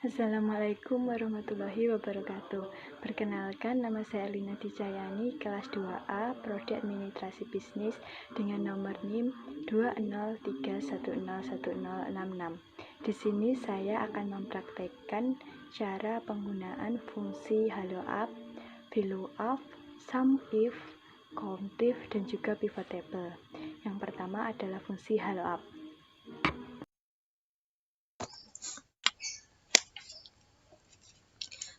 Assalamualaikum warahmatullahi wabarakatuh. Perkenalkan, nama saya Elina Dicayani, kelas 2A, Prodi Administrasi Bisnis dengan nomor NIM 203101066. Di sini saya akan mempraktekkan cara penggunaan fungsi HaloUp, VLOOKUP, SUMIF, COUNTIF, dan juga pivot table. Yang pertama adalah fungsi HaloUp.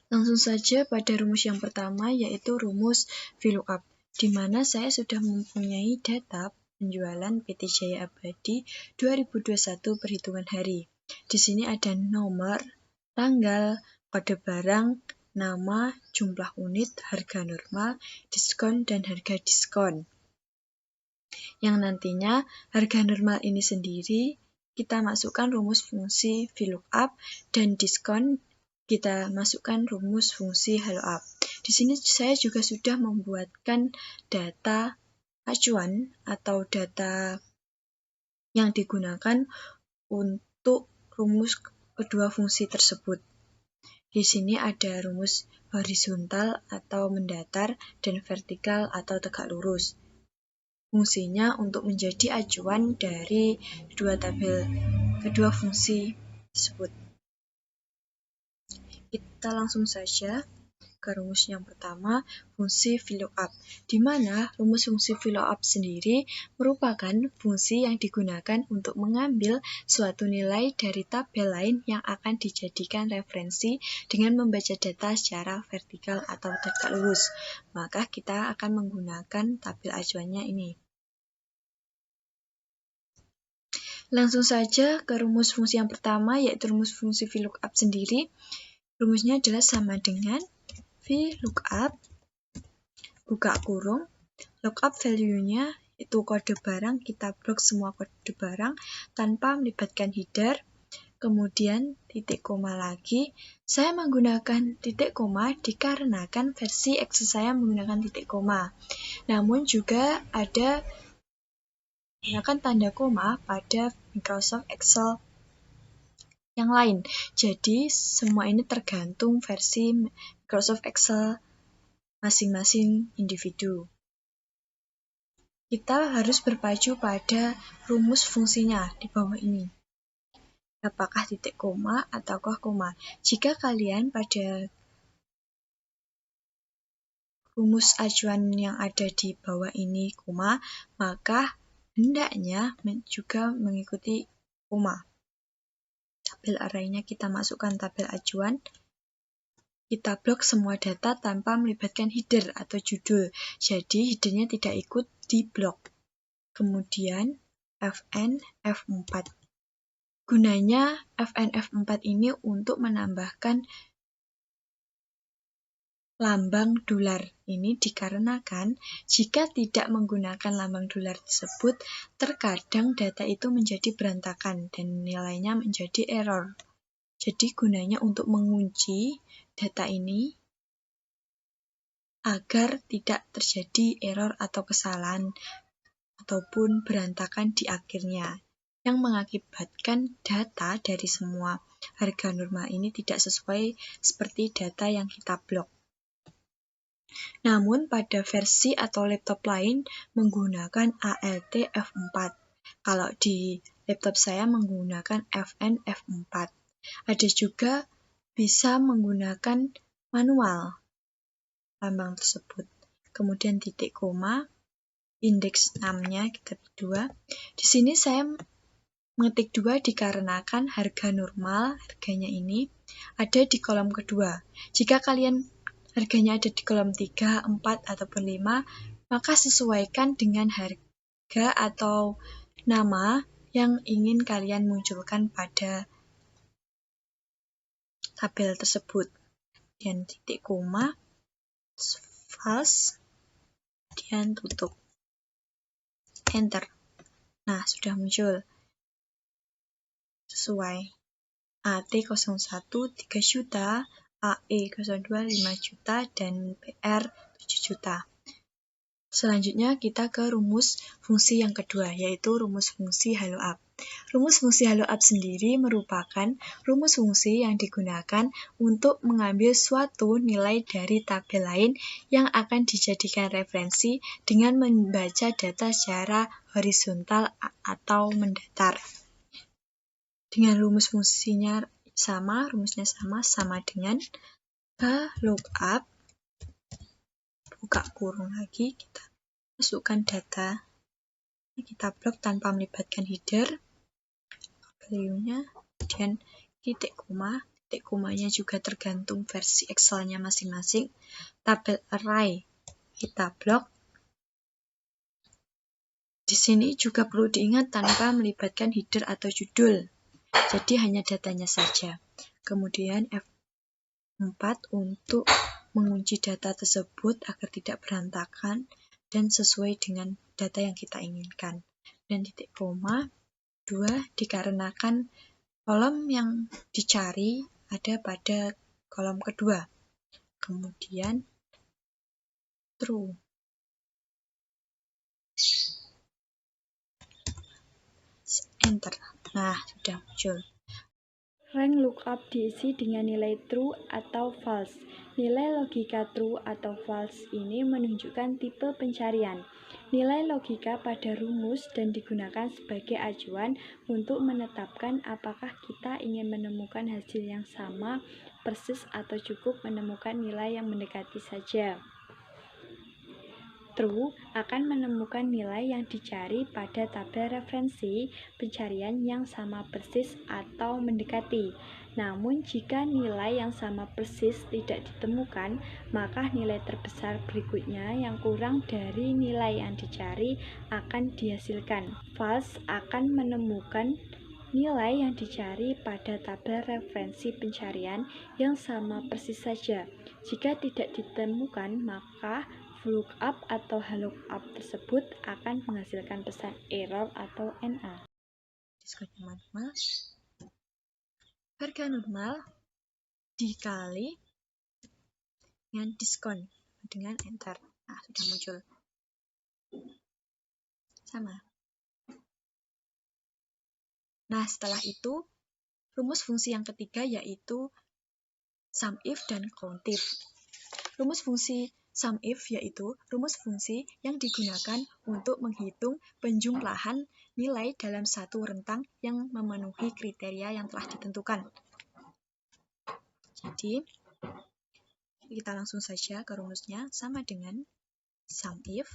Langsung saja pada rumus yang pertama, yaitu rumus VLOOKUP, di mana saya sudah mempunyai data penjualan PT Jaya Abadi 2021 perhitungan hari. Di sini ada nomor, tanggal, kode barang, nama, jumlah unit, harga normal, diskon, dan harga diskon. Yang nantinya harga normal ini sendiri kita masukkan rumus fungsi VLOOKUP, dan diskon kita masukkan rumus fungsi HaloUp. Di sini saya juga sudah membuatkan data acuan atau data yang digunakan untuk rumus kedua fungsi tersebut. Di sini ada rumus horizontal atau mendatar dan vertikal atau tegak lurus. Fungsinya untuk menjadi acuan dari kedua fungsi tersebut. Kita langsung saja ke rumus yang pertama, fungsi VLOOKUP, di mana rumus fungsi VLOOKUP sendiri merupakan fungsi yang digunakan untuk mengambil suatu nilai dari tabel lain yang akan dijadikan referensi dengan membaca data secara vertikal atau tegak lurus. Maka kita akan menggunakan tabel acuannya ini. Langsung saja ke rumus fungsi yang pertama, yaitu rumus fungsi VLOOKUP sendiri. Rumusnya adalah sama dengan VLOOKUP, buka kurung, lookup value-nya itu kode barang, kita blok semua kode barang tanpa melibatkan header, kemudian titik koma lagi. Saya menggunakan titik koma dikarenakan versi Excel saya menggunakan titik koma. Namun juga ada menggunakan tanda koma pada Microsoft Excel yang lain. Jadi semua ini tergantung versi Microsoft Excel masing-masing individu. Kita harus berpacu pada rumus fungsinya di bawah ini. Apakah titik koma ataukah koma? Jika kalian pada rumus acuan yang ada di bawah ini koma, maka hendaknya juga mengikuti koma. Tabel arraynya kita masukkan tabel acuan, kita blok semua data tanpa melibatkan header atau judul, jadi headernya tidak ikut di blok. Kemudian Fn F4. Gunanya Fn F4 ini untuk menambahkan lambang dolar. Ini dikarenakan jika tidak menggunakan lambang dolar tersebut, terkadang data itu menjadi berantakan dan nilainya menjadi error. Jadi gunanya untuk mengunci data ini agar tidak terjadi error atau kesalahan ataupun berantakan di akhirnya, yang mengakibatkan data dari semua harga normal ini tidak sesuai seperti data yang kita blok. Namun pada versi atau laptop lain menggunakan ALT F4. Kalau di laptop saya menggunakan Fn F4. Ada juga bisa menggunakan manual lambang tersebut. Kemudian titik koma, indeks 6-nya kita pilih 2. Di sini saya mengetik 2 dikarenakan harga normal, harganya ini ada di kolom kedua. Jika kalian harganya ada di kolom 3, 4, ataupun 5, maka sesuaikan dengan harga atau nama yang ingin kalian munculkan pada tabel tersebut. Dan titik koma, false, kemudian tutup. Enter. Nah, sudah muncul. Sesuai. AT01 3 juta, AE02 5 juta, dan PR 7 juta. Selanjutnya kita ke rumus fungsi yang kedua, yaitu rumus fungsi HaloUp. Rumus fungsi halo up sendiri merupakan rumus fungsi yang digunakan untuk mengambil suatu nilai dari tabel lain yang akan dijadikan referensi dengan membaca data secara horizontal atau mendatar. Dengan rumus fungsinya rumusnya sama dengan lookup, buka kurung lagi, kita masukkan data, kita blok tanpa melibatkan header, value-nya, kemudian titik komanya juga tergantung versi Excel-nya masing-masing. Tabel array kita blok. Di sini juga perlu diingat tanpa melibatkan header atau judul, jadi hanya datanya saja. Kemudian F4 untuk mengunci data tersebut agar tidak berantakan dan sesuai dengan data yang kita inginkan. Dan titik koma 2 dikarenakan kolom yang dicari ada pada kolom kedua. Kemudian true. Enter. Nah, sudah muncul. Rank lookup diisi dengan nilai true atau false. Nilai logika true atau false ini menunjukkan tipe pencarian. Nilai logika pada rumus dan digunakan sebagai acuan untuk menetapkan apakah kita ingin menemukan hasil yang sama, persis, atau cukup menemukan nilai yang mendekati saja. True akan menemukan nilai yang dicari pada tabel referensi pencarian yang sama persis atau mendekati. Namun jika nilai yang sama persis tidak ditemukan, maka nilai terbesar berikutnya yang kurang dari nilai yang dicari akan dihasilkan. False akan menemukan nilai yang dicari pada tabel referensi pencarian yang sama persis saja. Jika tidak ditemukan, maka lookup atau lookup tersebut akan menghasilkan pesan error atau NA. Diskonnya manual. Harga normal dikali dengan diskon dengan enter. Nah, sudah muncul. Sama. Nah, setelah itu rumus fungsi yang ketiga yaitu SUMIF dan COUNTIF. Rumus fungsi SUMIF yaitu rumus fungsi yang digunakan untuk menghitung penjumlahan nilai dalam satu rentang yang memenuhi kriteria yang telah ditentukan. Jadi, kita langsung saja ke rumusnya, sama dengan SUMIF,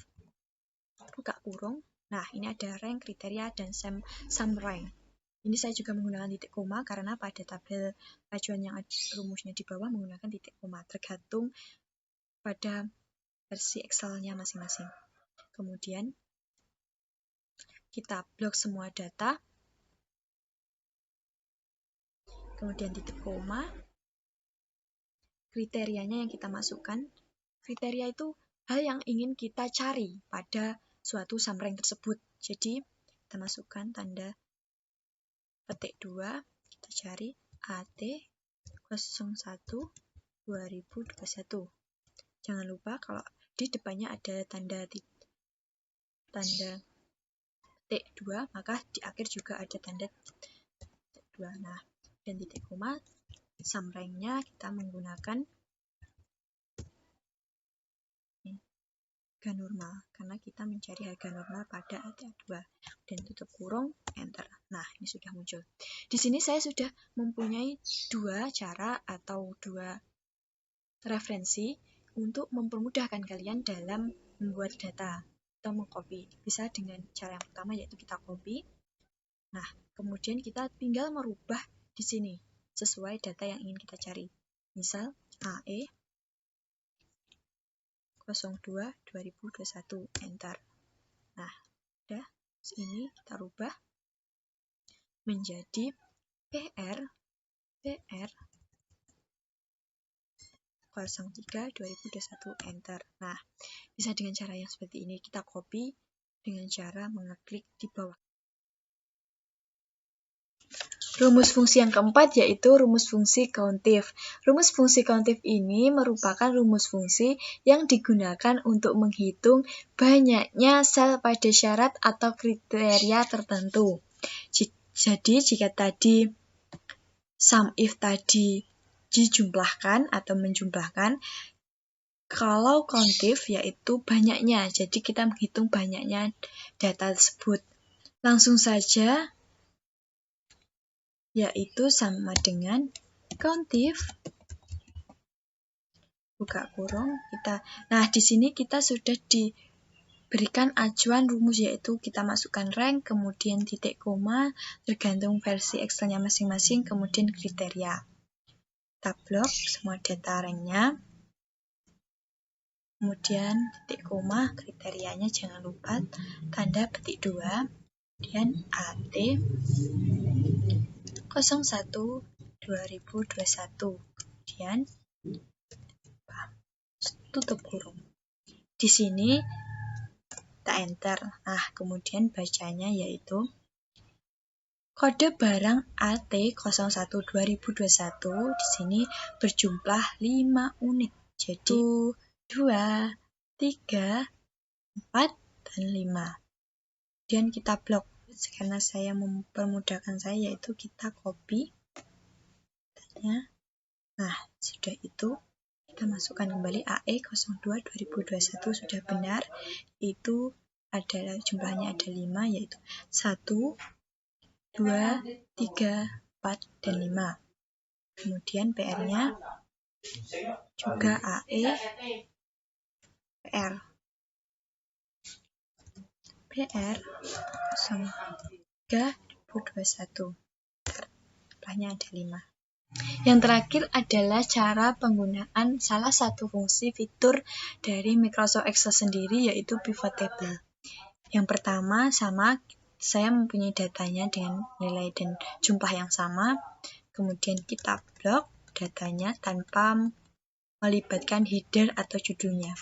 buka kurung. Nah, ini ada rank, kriteria, dan SUMRank. Ini saya juga menggunakan titik koma karena pada tabel acuan yang rumusnya di bawah menggunakan titik koma, tergantung pada versi Excel-nya masing-masing. Kemudian, kita blok semua data, kemudian titik koma, kriterianya yang kita masukkan. Kriteria itu hal yang ingin kita cari pada suatu SUMRank tersebut. Jadi, kita masukkan tanda petik 2, kita cari AT01 2021. Jangan lupa kalau di depannya ada tanda petik 2, maka di akhir juga ada tanda petik 2. Nah, dan titik koma, SUMRank-nya kita menggunakan harga normal, karena kita mencari harga normal pada AT2. Dan tutup kurung, enter. Nah, ini sudah muncul. Di sini saya sudah mempunyai dua cara atau dua referensi untuk mempermudahkan kalian dalam membuat data atau mengcopy. Bisa dengan cara yang pertama yaitu kita copy. Nah, kemudian kita tinggal merubah di sini sesuai data yang ingin kita cari. Misal AE 02 2021, enter. Nah, udah, ini kita rubah menjadi PR 03 2021, enter. Nah, bisa dengan cara yang seperti ini, kita copy dengan cara mengeklik di bawah. Rumus fungsi yang keempat yaitu rumus fungsi COUNTIF. Rumus fungsi COUNTIF ini merupakan rumus fungsi yang digunakan untuk menghitung banyaknya sel pada syarat atau kriteria tertentu. Jadi jika tadi sum if tadi dijumlahkan atau menjumlahkan, kalau countif yaitu banyaknya, jadi kita menghitung banyaknya data tersebut. Langsung saja, yaitu sama dengan countif, buka kurung, nah di sini kita sudah diberikan acuan rumus, yaitu kita masukkan rank, kemudian titik koma, tergantung versi Excelnya masing-masing, kemudian kriteria. Kita blok semua data ranknya, kemudian titik koma, kriterianya jangan lupa, tanda petik 2, kemudian AT 01/2021, kemudian tutup kurung. Di sini kita enter. Nah, kemudian bacanya yaitu kode barang AT 01/2021 di sini berjumlah 5 unit. Jadi 2, 3, 4, dan 5. Kemudian kita blok. Karena saya mempermudahkan saya, yaitu kita copy datanya. Nah, sudah itu kita masukkan kembali AE 02/2021 sudah benar. Itu adalah jumlahnya ada 5, yaitu 1, 2, 3, 4, dan 5. Kemudian PR-nya juga AE PR 03/2021. Jumlahnya ada 5. Yang terakhir adalah cara penggunaan salah satu fungsi fitur dari Microsoft Excel sendiri, yaitu pivot table. Yang pertama sama, saya mempunyai datanya dengan nilai dan jumlah yang sama. Kemudian kita blok datanya tanpa melibatkan header atau judulnya.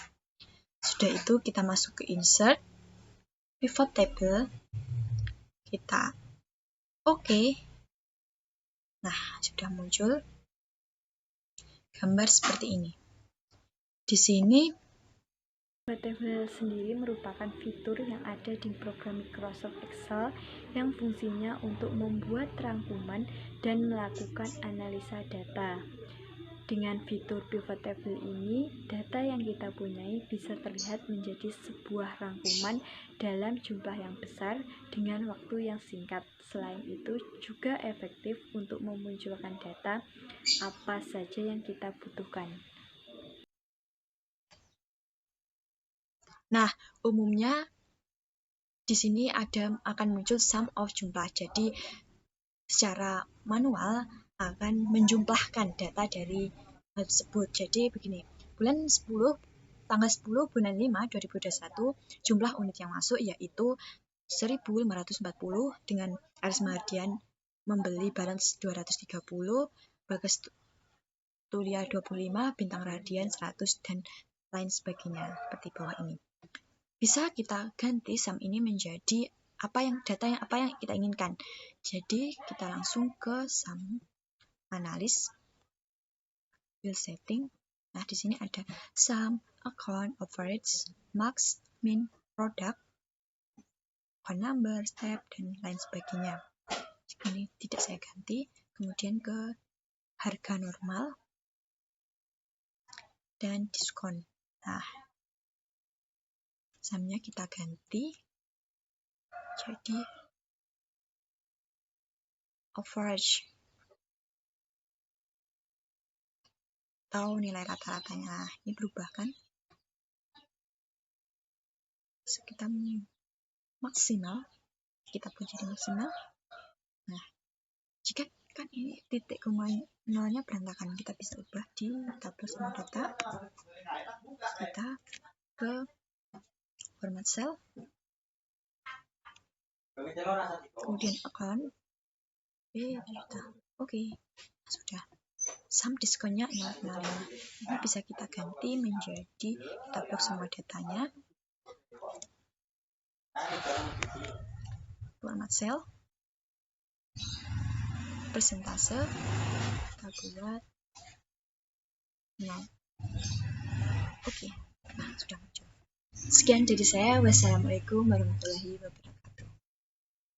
Sudah itu kita masuk ke insert, pivot table, kita oke. Nah, sudah muncul gambar seperti ini. Di sini Pivot table sendiri merupakan fitur yang ada di program Microsoft Excel yang fungsinya untuk membuat rangkuman dan melakukan analisa data. Dengan fitur pivot table ini, data yang kita punyai bisa terlihat menjadi sebuah rangkuman dalam jumlah yang besar dengan waktu yang singkat. Selain itu, juga efektif untuk memunculkan data apa saja yang kita butuhkan. Nah, umumnya di sini akan muncul sum of jumlah. Jadi secara manual akan menjumlahkan data dari hal tersebut. Jadi begini, tanggal 10 bulan 5 2021, jumlah unit yang masuk yaitu 1.540 dengan Aris Mardian membeli barang 230, Bagas Tulia 25, Bintang Radian 100, dan lain sebagainya seperti bawah ini. Bisa kita ganti sum ini menjadi apa yang kita inginkan. Jadi kita langsung ke sum analis, field setting. Nah, di sini ada sum, account, average, max, min, product, account number, step, dan lain sebagainya. Ini tidak saya ganti. Kemudian ke harga normal dan diskon. Nah, sumnya kita ganti jadi average atau nilai rata-ratanya. Nah, ini berubah kan? Kita maksimal, kita pun jadi maksimal. Nah, jika kan ini titik koma nolnya berantakan, kita bisa ubah di tabel semua data. Kita ke format cell, kemudian account, oke, sudah. Sum diskonnya 0,5. Ini bisa kita ganti menjadi kita blok semua datanya. Format cell, persentase, kita buat 0. Oke, nah sudah muncul. Sekian dari saya. Wassalamualaikum warahmatullahi wabarakatuh.